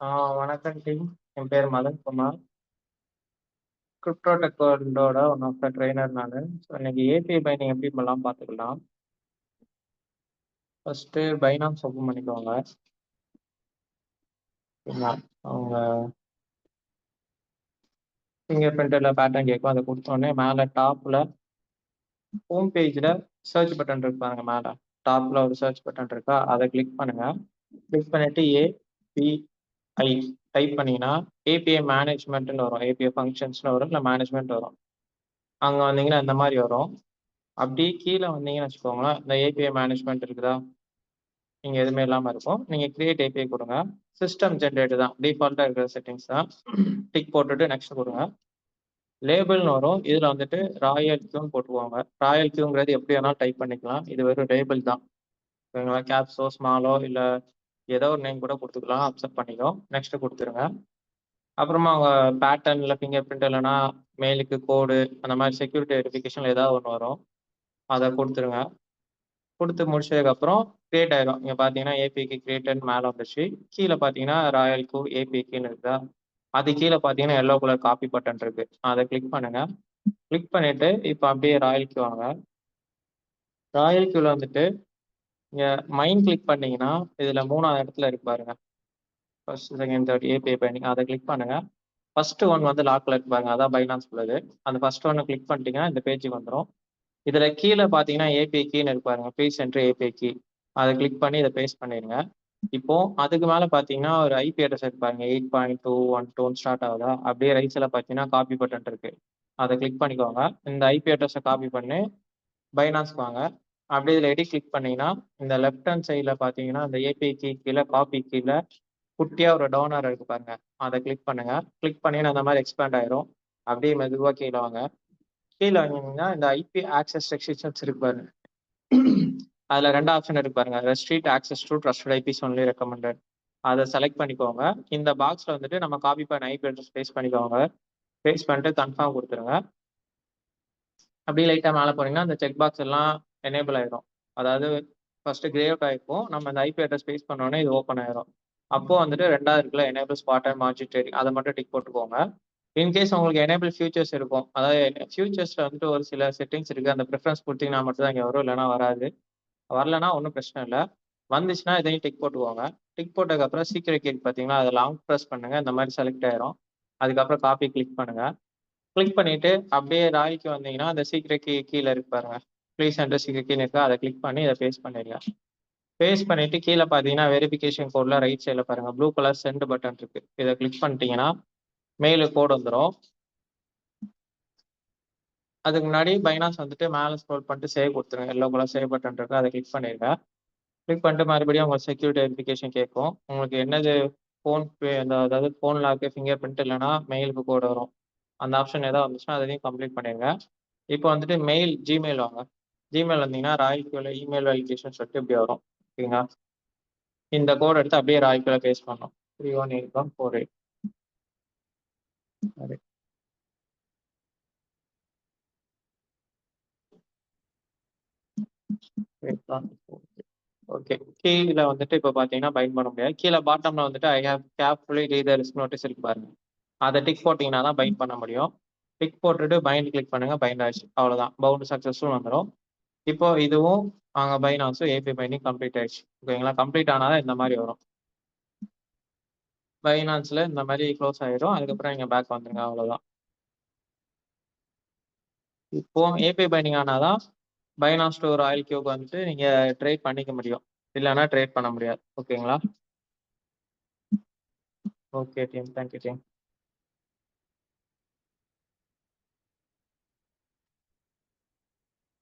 வணக்கம் டீம். என் பேர் மதன் குமார். கிரிப்டோ டெக்வர்ல்டோட ஒன் ஆஃப் த ட்ரெய்னர் நானு. ஸோ இன்னைக்கு ஏபிஐ பைண்டிங் எப்படி பண்ணலாம் பார்த்துக்கலாம். ஃபர்ஸ்ட்டு பைனான்ஸ் ஓப்பன் பண்ணிக்கோங்க. சரிங்களா? அவங்க ஃபிங்கர் பிரிண்ட்டில் பேட்டர்ன் கேட்கும். அதை கொடுத்தோடனே மேலே டாப்பில் ஹோம் பேஜில் சர்ச் பட்டன் இருக்கு பாருங்க. மேலே டாப்பில் ஒரு சர்ச் பட்டன் இருக்கா, அதை கிளிக் பண்ணுங்கள். கிளிக் பண்ணிவிட்டு ஏபிஐ டைப் பண்ணிங்கன்னா ஏபிஐ மேனேஜ்மெண்ட்னு வரும், ஏபிஐ ஃபங்க்ஷன்ஸ்னு வரும், இல்லை மேனேஜ்மெண்ட் வரும். அங்கே வந்தீங்கன்னா இந்த மாதிரி வரும். அப்படி கீழே வந்தீங்கன்னு வச்சுக்கோங்களேன், இந்த ஏபிஐ மேனேஜ்மெண்ட் இருக்குதா, நீங்கள் எதுவுமே இல்லாமல் இருக்கும். நீங்கள் கிரியேட் ஏபிஐ கொடுங்க. சிஸ்டம் ஜென்ரேட் தான், டிஃபால்ட்டாக இருக்கிற செட்டிங்ஸ் தான். டிக் போட்டுட்டு நெக்ஸ்ட் கொடுங்க. லேபிள்னு வரும், இதில் வந்துட்டு ராயல் கியூன்னு போட்டுக்குவாங்க. ராயல் கியூங்கிறது எப்படி வேணாலும் டைப் பண்ணிக்கலாம், இது வெறும் லேபிள் தான். ஓகேங்களா? கேப்ஸோ ஸ்மாலோ இல்லை ஏதோ ஒரு நேம் கூட கொடுத்துக்கலாம், அக்செப்ட் பண்ணிக்கும். நெக்ஸ்ட் கொடுத்துருங்க. அப்புறமா அவங்க பேட்டர்னில் ஃபிங்கர் பிரிண்ட் இல்லைன்னா மெயிலுக்கு கோடு அந்த மாதிரி செக்யூரிட்டி வெரிஃபிகேஷன் ஏதாவது ஒன்று வரும், அதை கொடுத்துருங்க. கொடுத்து முடிச்சதுக்கப்புறம் கிரியேட் ஆயிரும். இங்கே பார்த்தீங்கன்னா ஏபிக்கு கிரியேட்டட் மேலே வந்துச்சு. கீழே பார்த்தீங்கன்னா ராயல் கியூ ஏபிக்குன்னு இருக்குதா, அது கீழே பார்த்தீங்கன்னா எல்லோ கலர் காப்பி பட்டன் இருக்கு, அதை கிளிக் பண்ணுங்க. கிளிக் பண்ணிட்டு இப்போ அப்படியே ராயல் கியூ வாங்க. ராயல் கியூவில் வந்துட்டு இங்கே மைண்ட் கிளிக் பண்ணீங்கன்னா இதில் 3வது இடத்துல இருக்கு பாருங்க, first second third API binding, அதை கிளிக் பண்ணுங்க. ஃபர்ஸ்ட் ஒன் வந்து லாக்ல இருக்கு பாருங்க, அதான் பைனான்ஸ் உள்ளது. அந்த ஃபர்ஸ்ட் ஒன்று கிளிக் பண்ணிட்டீங்கன்னா இந்த பேஜுக்கு வந்துடும். இதில் கீழே பார்த்தீங்கன்னா ஏபிஐ கீன்னு இருப்பாருங்க, ப்ளீஸ் என்ட்ரு ஏபிஐ கீ, அதை கிளிக் பண்ணி இதை பேஸ்ட் பண்ணிடுங்க. இப்போ அதுக்கு மேலே பார்த்தீங்கன்னா ஒரு ஐபி அட்ரஸ் இருப்பாருங்க, 8.212 ஸ்டார்ட் ஆகுதா, அப்படியே ரைட்ஸில் பார்த்தீங்கன்னா காப்பி பட்டன் இருக்கு, அதை கிளிக் பண்ணிக்கோங்க. இந்த ஐபி அட்ரஸை காப்பி பண்ணி பைனான்ஸ்க்கு வாங்க. அப்படியே இதில் எடி கிளிக் பண்ணீங்கன்னா இந்த லெஃப்ட் ஹேண்ட் சைடில் பார்த்தீங்கன்னா இந்த ஏபிஐ கீ கீழே காப்பி கீழே குட்டியாக ஒரு டவுனர் இருக்கு பாருங்க, அதை கிளிக் பண்ணுங்க. கிளிக் பண்ணி அந்த மாதிரி எக்ஸ்பேண்ட் ஆயிரும். அப்படியே மெதுவாக கீழே வாங்க. கீழே வாங்கினீங்கன்னா இந்த ஐபி ஆக்சஸ் ரெஸ்ட்ரிக்ஷன்ஸ் இருக்கு பாருங்க, அதில் 2 ஆப்ஷன் இருக்கு பாருங்க, restrict access to trusted IPs only recommended, அதை செலக்ட் பண்ணிக்கோங்க. இந்த பாக்ஸில் வந்துட்டு நம்ம காப்பி பண்ண ஐபி அட்ரஸ் பேஸ்ட் பண்ணிக்கோங்க. பேஸ்ட் பண்ணிட்டு கன்ஃபார்ம் கொடுத்துருங்க. அப்படியே லைட்டாக மேலே போனீங்கன்னா அந்த செக் பாக்ஸ் எல்லாம் எனேபிள் ஆயிரும். அதாவது ஃபர்ஸ்ட் கிரே அவுட் ஆயிருக்கும், நம்ம இந்த ஐபி அட்ரஸ் பேஸ்ட் பண்ணோன்னே இது ஓப்பன் ஆயிரும். அப்போ வந்துட்டு 2வது இருக்குல்ல enable spot and margin trading, அதை மட்டும் டிக் போட்டுக்கோங்க. இன்கேஸ் உங்களுக்கு எனேபிள் ஃபியூச்சர்ஸ் இருக்கும், அதாவது ஃபியூச்சர்ஸ்ல வந்துட்டு ஒரு சில செட்டிங்ஸ் இருக்கு, அந்த ப்ரிஃபரன்ஸ் கொடுத்தீங்கன்னா மட்டும் தான் இங்கே வரும், இல்லைனா வராது. வரலன்னா ஒன்றும் பிரச்சனை இல்லை. வந்துச்சுன்னா இதையும் டிக் போட்டுக்கோங்க. டிக் போட்டதுக்கப்புறம் சீக்கிரம் கீ பார்த்தீங்கன்னா அதை லாங் ப்ரெஸ் பண்ணுங்க, இந்த மாதிரி செலக்ட் ஆயிரும். அதுக்கப்புறம் காப்பி கிளிக் பண்ணுங்க. கிளிக் பண்ணிட்டு அப்படியே ராய்க்கு வந்தீங்கன்னா அந்த சீக்கிரம் கீ கீழே இருக்கு பாருங்க, ப்ளீஸ் என்டர் சீக்கிரம் கீன்னு இருக்கு, அதை கிளிக் பண்ணி இதை பேஸ்ட் பண்ணிடுங்க. பேஸ்ட் பண்ணிட்டு கீழே பார்த்தீங்கன்னா வெரிஃபிகேஷன் கோட்ல ரைட் சைடில் பாருங்க ப்ளூ கலர் சென்ட் பட்டன் இருக்கு, இதை கிளிக் பண்ணிட்டீங்கன்னா மெயிலு கோட் வந்துடும். அதுக்கு முன்னாடி பைனான்ஸ் வந்துட்டு மேலே ஸ்க்ரோல் பண்ணிட்டு சேவ் கொடுத்துருங்க, எல்லோ கலர் சேவ் பட்டன் இருக்கு, அதை கிளிக் பண்ணிடுங்க. கிளிக் பண்ணிட்டு மறுபடியும் உங்களுக்கு செக்யூரிட்டி வெரிஃபிகேஷன் கேட்கும். உங்களுக்கு என்னது ஃபோன்பே அதாவது ஃபோன் லாக்கு ஃபிங்கர் பிரிண்ட் இல்லைன்னா மெயிலுக்கு கோடு வரும், அந்த ஆப்ஷன் ஏதாவது வந்துச்சுன்னா அதையும் கம்ப்ளீட் பண்ணிடுங்க. இப்போ வந்துட்டு மெயில் ஜிமெயில் வாங்க. ஜிமெயில் வந்தீங்கன்னா ராய்க்குள்ள இமெயில் வெரிஃபிகேஷன் சொல்லிட்டு இப்படி வரும். ஓகேங்களா? இந்த கோட் எடுத்து அப்படியே ராய்க்குள்ள பேஸ்ட் பண்ணோம், 318148. சரி, ஓகே. கீழே வந்துட்டு இப்போ பார்த்தீங்கன்னா பைண்ட் பண்ண முடியாது. கீழே பாட்டம்ல வந்துட்டு I have carefully read the risk notice இருக்கு பாருங்க, அதை டிக் போட்டிங்கன்னா தான் பைண்ட் பண்ண முடியும். டிக் போட்டுட்டு பைண்ட் கிளிக் பண்ணுங்க, பைண்ட் ஆயிடுச்சு, அவ்வளோதான், பவுண்ட் சக்ஸஸ்ஃபுல் வந்துடும். இப்போ இதுவும் அங்கே பைனான்ஸும் ஏபி பைண்டிங் கம்ப்ளீட் ஆயிடுச்சு. ஓகேங்களா? கம்ப்ளீட் ஆனாதான் இந்த மாதிரி வரும். பைனான்ஸ்ல இந்த மாதிரி க்ளோஸ் ஆயிடும். அதுக்கப்புறம் நீங்க பேக் வந்துருங்க, அவ்வளோதான். இப்போ ஏபிஐ பைண்டிங் ஆனாதான் பைனான்ஸ் டு ராயல் கியூக்கு வந்துட்டு நீங்க ட்ரேட் பண்ணிக்க முடியும், இல்லைன்னா ட்ரேட் பண்ண முடியாது. ஓகேங்களா? Okay team, thank you team.